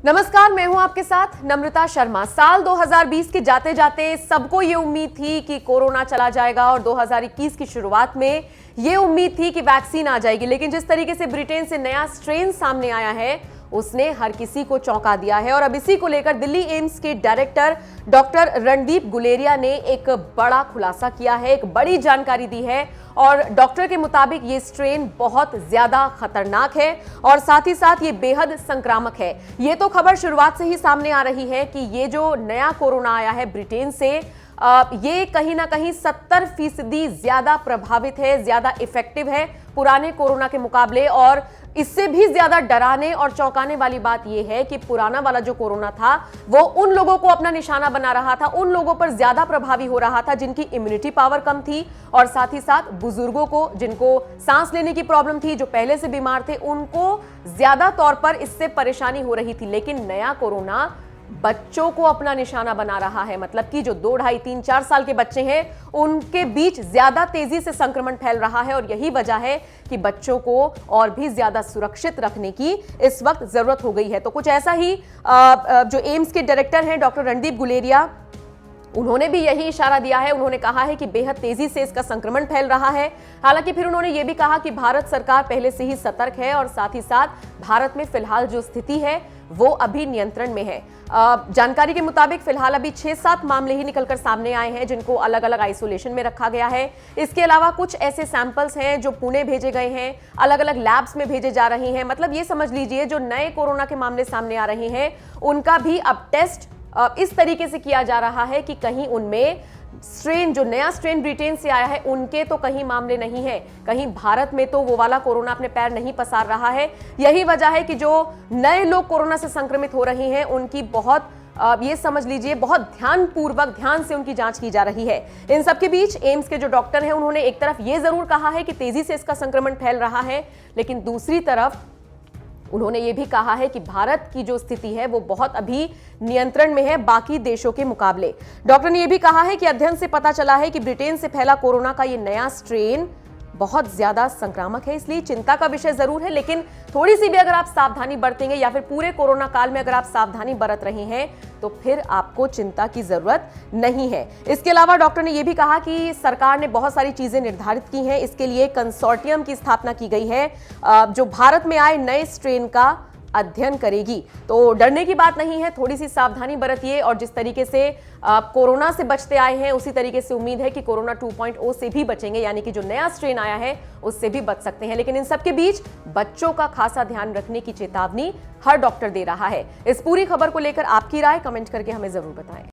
नमस्कार, मैं हूं आपके साथ नम्रता शर्मा। साल 2020 के जाते जाते सबको ये उम्मीद थी कि कोरोना चला जाएगा और 2021 की शुरुआत में ये उम्मीद थी कि वैक्सीन आ जाएगी, लेकिन जिस तरीके से ब्रिटेन से नया स्ट्रेन सामने आया है उसने हर किसी को चौंका दिया है। और अब इसी को लेकर दिल्ली एम्स के डायरेक्टर डॉक्टर रणदीप गुलेरिया ने एक बड़ा खुलासा किया है, एक बड़ी जानकारी दी है। और डॉक्टर के मुताबिक ये स्ट्रेन बहुत ज्यादा खतरनाक है और साथ ही साथ ये बेहद संक्रामक है। ये तो खबर शुरुआत से ही सामने आ रही है कि ये जो नया कोरोना आया है ब्रिटेन से, ये कहीं ना कहीं 70% ज्यादा प्रभावित है, ज्यादा इफेक्टिव है पुराने कोरोना के मुकाबले। और इससे भी ज्यादा डराने और चौंकाने वाली बात यह है कि पुराना वाला जो कोरोना था वो उन लोगों को अपना निशाना बना रहा था, उन लोगों पर ज्यादा प्रभावी हो रहा था जिनकी इम्यूनिटी पावर कम थी, और साथ ही साथ बुजुर्गों को, जिनको सांस लेने की प्रॉब्लम थी, जो पहले से बीमार थे, उनको ज्यादा तौर पर इससे परेशानी हो रही थी। लेकिन नया कोरोना बच्चों को अपना निशाना बना रहा है, मतलब कि जो 2, 2.5, 3, 4 साल के बच्चे हैं उनके बीच ज्यादा तेजी से संक्रमण फैल रहा है। और यही वजह है कि बच्चों को और भी ज्यादा सुरक्षित रखने की इस वक्त जरूरत हो गई है। तो कुछ ऐसा ही जो एम्स के डायरेक्टर हैं डॉक्टर रणदीप गुलेरिया, उन्होंने भी यही इशारा दिया है। उन्होंने कहा है कि बेहद तेजी से इसका संक्रमण फैल रहा है। हालांकि फिर उन्होंने यह भी कहा कि भारत सरकार पहले से ही सतर्क है और साथ ही साथ भारत में फिलहाल जो स्थिति है वो अभी नियंत्रण में है। जानकारी के मुताबिक फिलहाल अभी 6-7 मामले ही निकलकर सामने आए हैं जिनको अलग अलग आइसोलेशन में रखा गया है। इसके अलावा कुछ ऐसे सैंपल्स हैं जो पुणे भेजे गए हैं, अलग अलग लैब्स में भेजे जा रहे हैं। मतलब ये समझ लीजिए जो नए कोरोना के मामले सामने आ रहे हैं उनका भी अब टेस्ट इस तरीके से किया जा रहा है कि कहीं उनमें स्ट्रेन, जो नया स्ट्रेन ब्रिटेन से आया है, उनके तो कहीं मामले नहीं है, कहीं भारत में तो वो वाला कोरोना अपने पैर नहीं पसार रहा है। यही वजह है कि जो नए लोग कोरोना से संक्रमित हो रहे हैं उनकी बहुत ये समझ लीजिए बहुत ध्यानपूर्वक, ध्यान से उनकी जांच की जा रही है। इन सबके बीच एम्स के जो डॉक्टर हैं उन्होंने एक तरफ ये जरूर कहा है कि तेजी से इसका संक्रमण फैल रहा है, लेकिन दूसरी तरफ उन्होंने ये भी कहा है कि भारत की जो स्थिति है वो बहुत अभी नियंत्रण में है बाकी देशों के मुकाबले। डॉक्टर ने यह भी कहा है कि अध्ययन से पता चला है कि ब्रिटेन से फैला कोरोना का ये नया स्ट्रेन बहुत ज्यादा संक्रामक है, इसलिए चिंता का विषय जरूर है। लेकिन थोड़ी सी भी अगर आप सावधानी बरतेंगे या फिर पूरे कोरोना काल में अगर आप सावधानी बरत रहे हैं तो फिर आपको चिंता की जरूरत नहीं है। इसके अलावा डॉक्टर ने यह भी कहा कि सरकार ने बहुत सारी चीजें निर्धारित की हैं। इसके लिए कंसोर्टियम की स्थापना की गई है जो भारत में आए नए स्ट्रेन का अध्ययन करेगी। तो डरने की बात नहीं है, थोड़ी सी सावधानी बरतिए। और जिस तरीके से कोरोना से बचते आए हैं उसी तरीके से उम्मीद है कि कोरोना 2.0 से भी बचेंगे, यानी कि जो नया स्ट्रेन आया है उससे भी बच सकते हैं। लेकिन इन सबके बीच बच्चों का खासा ध्यान रखने की चेतावनी हर डॉक्टर दे रहा है। इस पूरी खबर को लेकर आपकी राय कमेंट करके हमें जरूर बताएं।